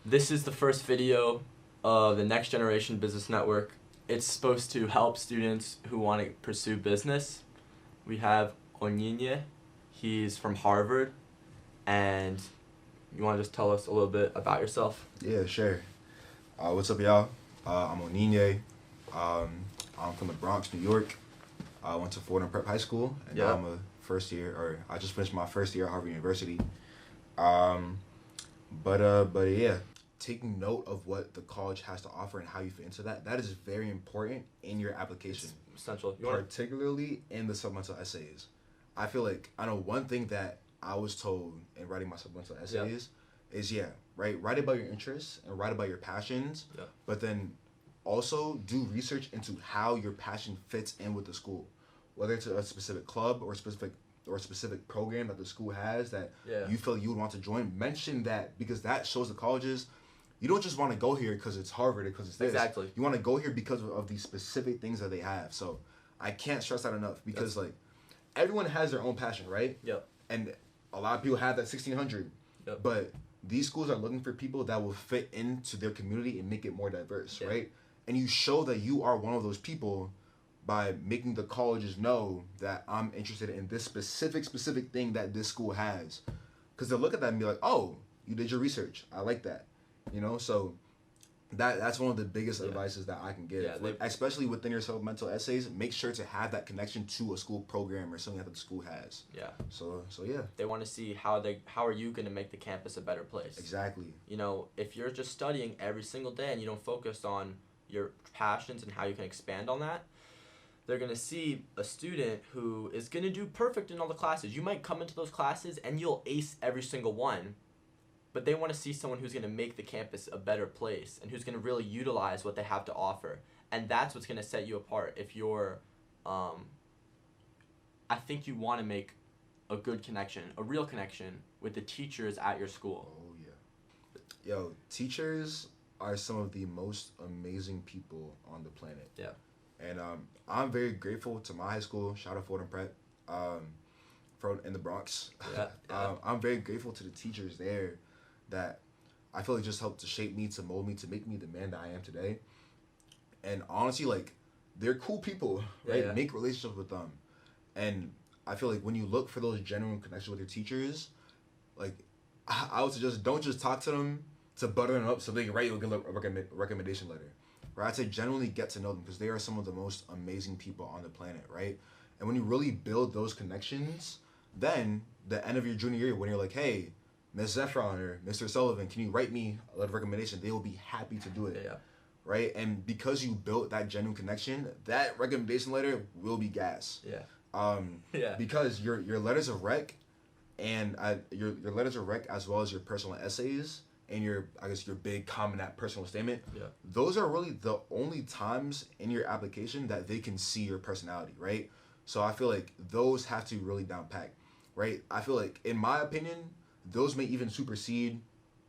This is the first video of the Next Generation Business Network. It's supposed to help students who want to pursue business. We have Onyinye. He's from Harvard. And you want to just tell us a little bit about yourself? Yeah, sure. What's up, y'all? I'm Onyinye. I'm from the Bronx, New York. I went to Fordham Prep High School, and now I'm I just finished my first year at Harvard University. But yeah, taking note of what the college has to offer and how you fit into that is very important in your application. It's essential. Particularly in the supplemental essays. I feel like, I know one thing that I was told in writing my supplemental essays is write about your interests and write about your passions, but then also do research into how your passion fits in with the school, whether it's a specific club or a specific program that the school has that you feel you would want to join. Mention that, because that shows the colleges you don't just want to go here because it's Harvard or because it's this. Exactly. You want to go here because of these specific things that they have. So I can't stress that enough, because everyone has their own passion, right? Yep. And a lot of people have that 1600. Yep. But these schools are looking for people that will fit into their community and make it more diverse, right? And you show that you are one of those people by making the colleges know that I'm interested in this specific thing that this school has. Because they'll look at that and be like, oh, you did your research. I like that. You know, so that's one of the biggest advices that I can give. Especially within your supplemental essays, make sure to have that connection to a school program or something that the school has. Yeah. So yeah. They want to see how are you going to make the campus a better place. Exactly. You know, if you're just studying every single day and you don't focus on your passions and how you can expand on that, they're going to see a student who is going to do perfect in all the classes. You might come into those classes and you'll ace every single one, but they want to see someone who's going to make the campus a better place and who's going to really utilize what they have to offer. And that's what's going to set you apart. If you're, I think you want to make a good connection, a real connection with the teachers at your school. Oh, yeah. Yo, teachers are some of the most amazing people on the planet. Yeah. And I'm very grateful to my high school. Shout out Fordham Prep, in the Bronx. I'm very grateful to the teachers there that I feel like just helped to shape me, to mold me, to make me the man that I am today. And honestly, they're cool people, right? Yeah. Make relationships with them. And I feel like when you look for those genuine connections with your teachers, I would suggest don't just talk to them to butter them up so they can write you a recommendation letter. Right? I'd say genuinely get to know them, because they are some of the most amazing people on the planet, right? And when you really build those connections, then the end of your junior year, when you're like, hey, Ms. Zephron or Mr. Sullivan, can you write me a letter of recommendation? They will be happy to do it. Yeah. Right? And because you built that genuine connection, that recommendation letter will be gas. Yeah. Because your letters of rec and your letters of rec, as well as your personal essays and your big Common App personal statement, those are really the only times in your application that they can see your personality, right? So I feel like those have to really down pack, right? I feel like, in my opinion, those may even supersede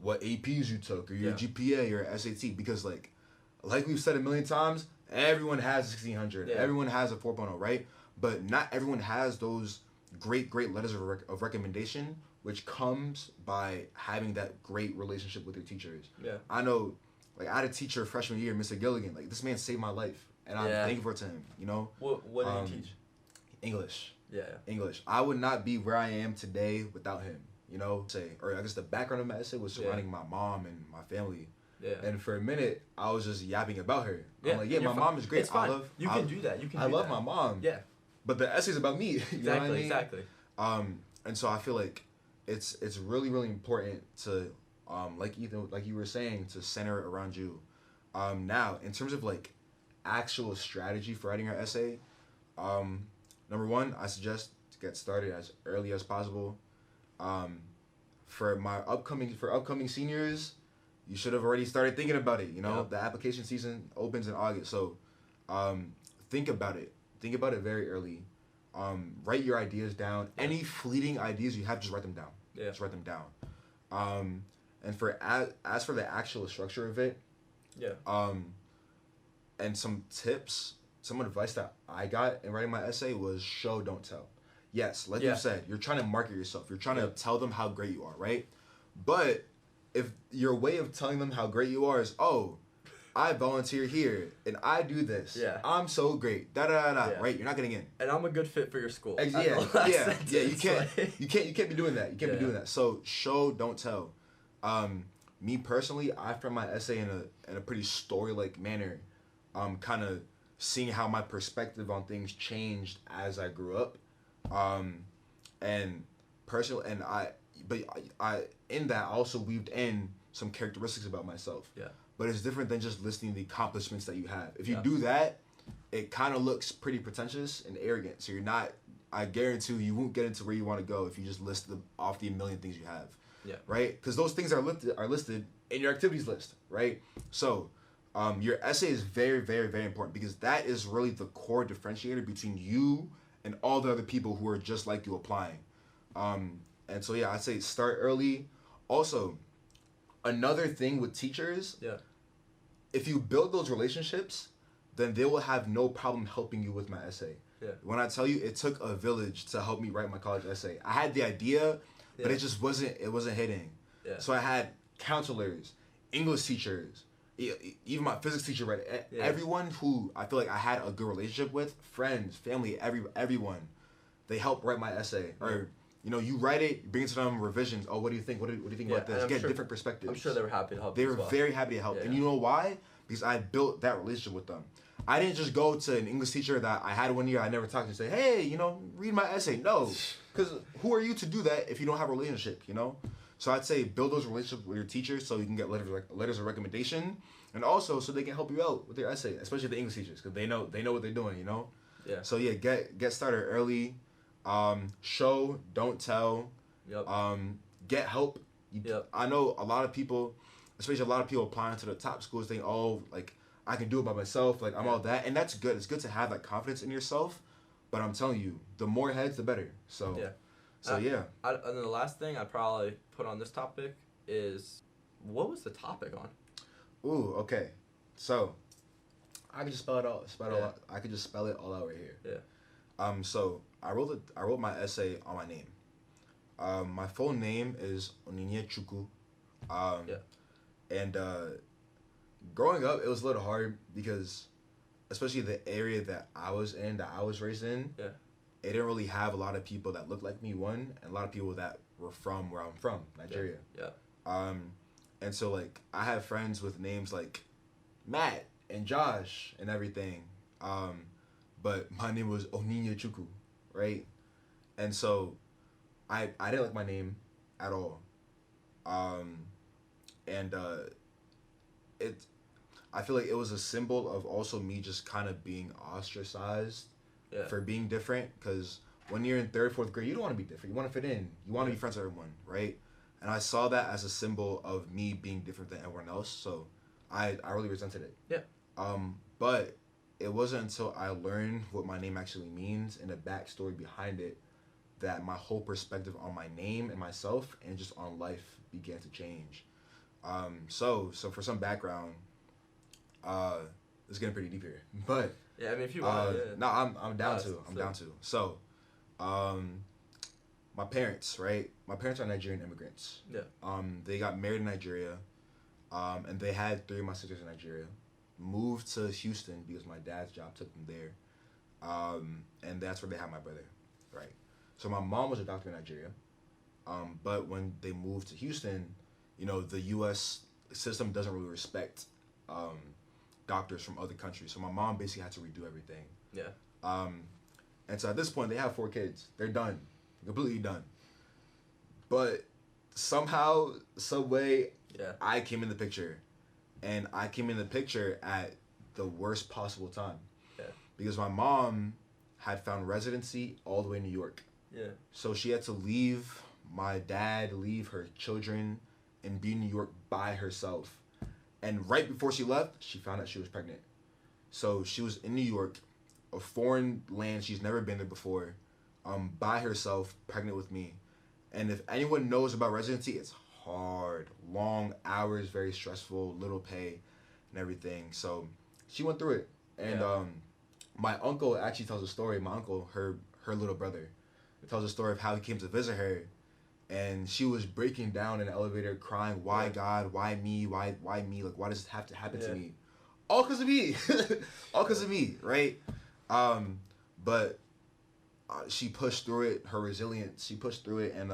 what APs you took or your GPA or SAT, because like we've said a million times, everyone has a 1600, everyone has a 4.0, right? But not everyone has those great letters of recommendation, which comes by having that great relationship with your teachers. Yeah. I know, I had a teacher freshman year, Mr. Gilligan. This man saved my life, and I'm thankful to him. You know. What did he teach? English. Yeah. English. I would not be where I am today without him. You know, the background of my essay was surrounding my mom and my family. Yeah. And for a minute, I was just yapping about her. I'm like, my mom is great. It's fine. You can do that. I love my mom. Yeah. But the essay's about me. Exactly. You know what I mean? Exactly. And so I feel like it's really, really important to, like you were saying, to center it around you. Now, in terms of actual strategy for writing your essay, number one, I suggest to get started as early as possible. For upcoming seniors, you should have already started thinking about it. You know, the application season opens in August, so think about it. Think about it very early. Write your ideas down. Any fleeting ideas you have, just write them down. Yeah. Just write them down. And as for the actual structure of it, and some tips, some advice that I got in writing my essay was show, don't tell. Yes, like you said, you're trying to market yourself. You're trying to tell them how great you are, right? But if your way of telling them how great you are is, oh, I volunteer here and I do this. Yeah. I'm so great. Da da da da. Yeah. Right? You're not getting in. And I'm a good fit for your school. Yeah. You can't be doing that. You can't be doing that. So show, don't tell. Me personally, I framed my essay in a pretty story-like manner. Kind of seeing how my perspective on things changed as I grew up. And personally, I in that also weaved in some characteristics about myself. Yeah. But it's different than just listing the accomplishments that you have. If you do that, it kind of looks pretty pretentious and arrogant. So you're not. I guarantee you won't get into where you want to go if you just list off the million things you have. Yeah. Right? Because those things are listed in your activities list. Right? So, your essay is very, very, very important because that is really the core differentiator between you and all the other people who are just like you applying. And so yeah, I'd say start early. Also, another thing with teachers. Yeah. If you build those relationships, then they will have no problem helping you with my essay. Yeah. When I tell you, it took a village to help me write my college essay. I had the idea, but it just wasn't hitting. Yeah. So I had counselors, English teachers, even my physics teacher, right? Everyone who I feel like I had a good relationship with, friends, family, everyone, they helped write my essay. Or, you write it, you bring it to them, revisions. Oh, what do you think? What do you think about this? Get different perspectives. I'm sure they were happy to help. They were very happy to help. Yeah. And you know why? Because I built that relationship with them. I didn't just go to an English teacher that I had one year I never talked to and say, hey, read my essay. No. Because who are you to do that if you don't have a relationship, So I'd say build those relationships with your teachers so you can get letters of recommendation. And also so they can help you out with your essay, especially the English teachers, because they know what they're doing, Yeah. So yeah, get started early. Show, don't tell. Yep. Get help. Yep. I know a lot of people, especially a lot of people applying to the top schools, think, oh, like I can do it by myself, like I'm all that, and that's good. It's good to have that confidence in yourself. But I'm telling you, the more heads, the better. So yeah. And then the last thing I'd probably put on this topic is, what was the topic on? Ooh, okay. So I can just spell it all. I could just spell it all out right here. Yeah. So I wrote my essay on my name. My full name is Onyinye Chukwu. And growing up, it was a little hard because, especially the area that I was raised in, it didn't really have a lot of people that looked like me, and a lot of people that were from where I'm from, Nigeria. Yeah. And so, like, I have friends with names like Matt and Josh and everything. But my name was Onyinye Chukwu, right? And so I didn't like my name at all. I feel like it was a symbol of also me just kind of being ostracized for being different, because when you're in 3rd, 4th grade, you don't want to be different. You want to fit in. You want to be friends with everyone, right? And I saw that as a symbol of me being different than everyone else, so I really resented it. Yeah. But it wasn't until I learned what my name actually means and the backstory behind it that my whole perspective on my name and myself and just on life began to change. So for some background, it's getting pretty deep here, but yeah, I mean, if you want, no, I'm down to. So, my parents, right? My parents are Nigerian immigrants. Yeah. They got married in Nigeria, and they had 3 of my sisters in Nigeria. Moved to Houston because my dad's job took them there, and that's where they had my brother, right? So my mom was a doctor in Nigeria, but when they moved to Houston, the U.S. system doesn't really respect doctors from other countries. So my mom basically had to redo everything. Yeah. And so at this point, they have 4 kids. They're done, completely done. But somehow, some way, I came in the picture. And I came in the picture at the worst possible time. Yeah. Because my mom had found residency all the way in New York. Yeah. So she had to leave my dad, leave her children, and be in New York by herself. And right before she left, she found out she was pregnant. So she was in New York, a foreign land, she's never been there before, by herself, pregnant with me. And if anyone knows about residency, it's hard, long hours, very stressful, little pay, and everything. So she went through it. And my uncle actually tells a story. My uncle, her little brother, tells a story of how he came to visit her, and she was breaking down in the elevator, crying, "Why God? Why me? Why me? Like, why does this have to happen to me? All because of me, all because of me, right?" But she pushed through it. Her resilience, she pushed through it, and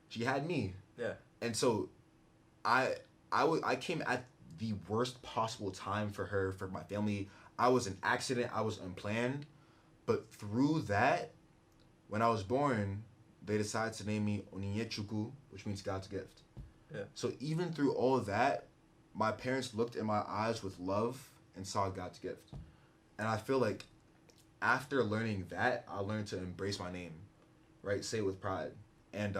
she had me. Yeah. And so, I came at the worst possible time for her, for my family. I was an accident. I was unplanned, but through that, when I was born, they decided to name me Onyinyechuku, which means God's gift. Yeah. So even through all of that, my parents looked in my eyes with love and saw God's gift. And I feel like after learning that, I learned to embrace my name, right? Say it with pride. And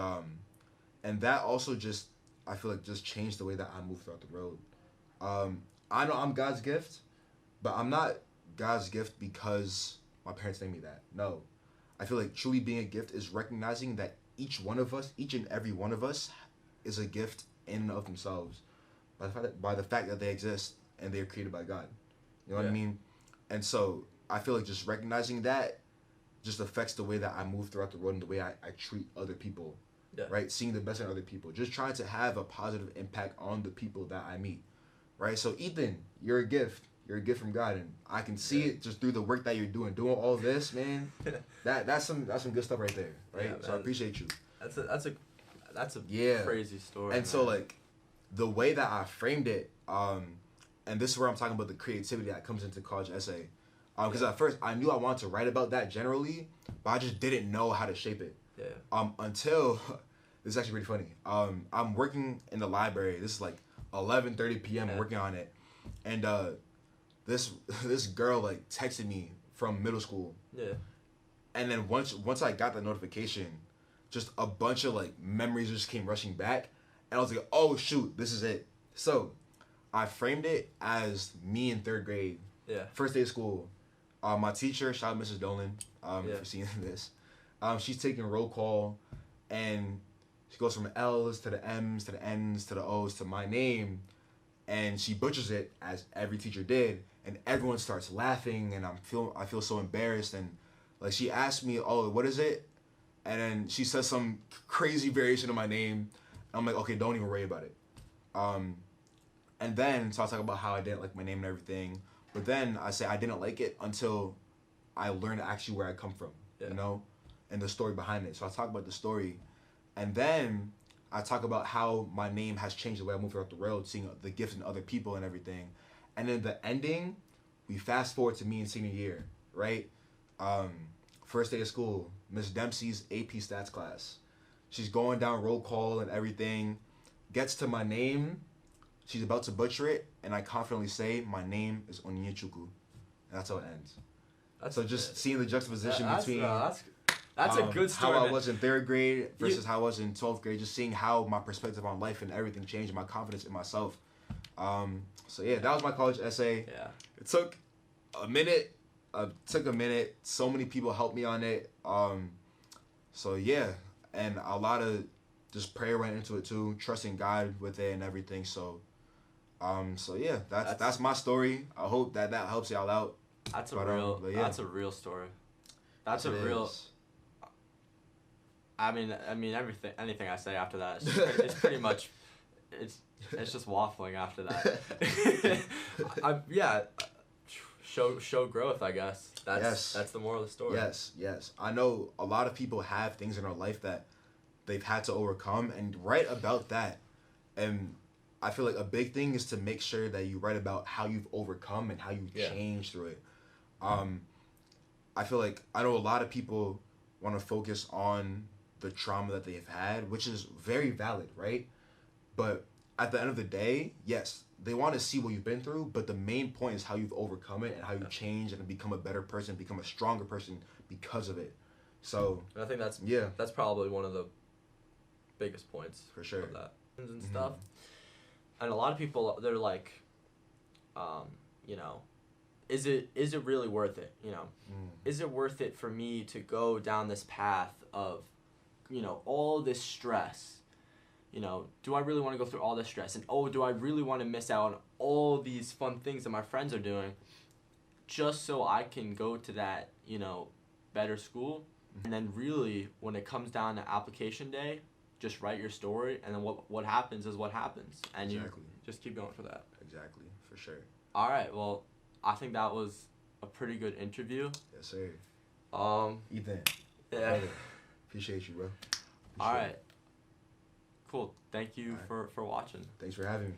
that also just, I feel like, just changed the way that I move throughout the road. I know I'm God's gift, but I'm not God's gift because my parents named me that. No. I feel like truly being a gift is recognizing that each and every one of us is a gift in and of themselves by the fact that they exist and they're created by God. You know what I mean? And so I feel like just recognizing that just affects the way that I move throughout the road and the way I treat other people. Yeah. Right? Seeing the best in other people. Just trying to have a positive impact on the people that I meet. Right? So Ethan, you're a gift. You're a gift from God, and I can see it just through the work that you're doing all this, man. That's some good stuff right there, right? Yeah, so I appreciate you. That's a crazy story. And man. So like, the way that I framed it, and this is where I'm talking about the creativity that comes into college essay, because at first I knew I wanted to write about that generally, but I just didn't know how to shape it. Yeah. Until this is actually pretty funny. I'm working in the library. This is like 11:30 p.m. working on it, and this girl like texted me from middle school. Yeah. And then once I got the notification, just a bunch of like memories just came rushing back, and I was like, oh shoot, this is it. So I framed it as me in 3rd grade. Yeah. First day of school. My teacher, shout out Mrs. Dolan, if you're seeing this. She's taking roll call, and she goes from L's to the M's to the N's to the O's to my name, and she butchers it as every teacher did. And everyone starts laughing, and I feel so embarrassed. And like she asked me, "Oh, what is it?" And then she says some crazy variation of my name. I'm like, "Okay, don't even worry about it." And then so I talk about how I didn't like my name and everything. But then I say I didn't like it until I learned actually where I come from, you know, and the story behind it. So I talk about the story, and then I talk about how my name has changed the way I move throughout the road, seeing the gifts in other people and everything. And then the ending, we fast forward to me in senior year, right? First day of school, Miss Dempsey's AP stats class. She's going down roll call and everything. Gets to my name. She's about to butcher it, and I confidently say, my name is Onyinyechuku. And that's how it ends. So just seeing the juxtaposition between that's a good story. How I was in 3rd grade versus how I was in 12th grade. Just seeing how my perspective on life and everything changed, my confidence in myself. So yeah, that was my college essay. Yeah. It took a minute. So many people helped me on it. So yeah, and a lot of just prayer went into it too, trusting God with it and everything. So yeah, that's my story. I hope that helps y'all out. That's a real story. That's a real. I mean, anything I say after that, it's pretty much, it's just waffling after that. Show growth, I guess. That's the moral of the story. Yes. I know a lot of people have things in their life that they've had to overcome, and write about that. And I feel like a big thing is to make sure that you write about how you've overcome and how you've changed through it. I feel like I know a lot of people want to focus on the trauma that they've had, which is very valid, right? But at the end of the day, yes, they want to see what you've been through, but the main point is how you've overcome it and how you've changed and become a better person, become a stronger person because of it. So I think that's probably one of the biggest points for sure of that and stuff. And a lot of people, they're like, you know, is it really worth it? You know, is it worth it for me to go down this path of, you know, all this stress? You know, do I really want to go through all this stress? And do I really want to miss out on all these fun things that my friends are doing just so I can go to that, you know, better school? And then really, when it comes down to application day, just write your story, and then what happens is what happens, and exactly. you just keep going for that. Exactly, for sure. All right, well, I think that was a pretty good interview. Yes, sir. Yeah. Ethan. Appreciate you, bro. All right. Cool. Thank you for watching. Thanks for having me.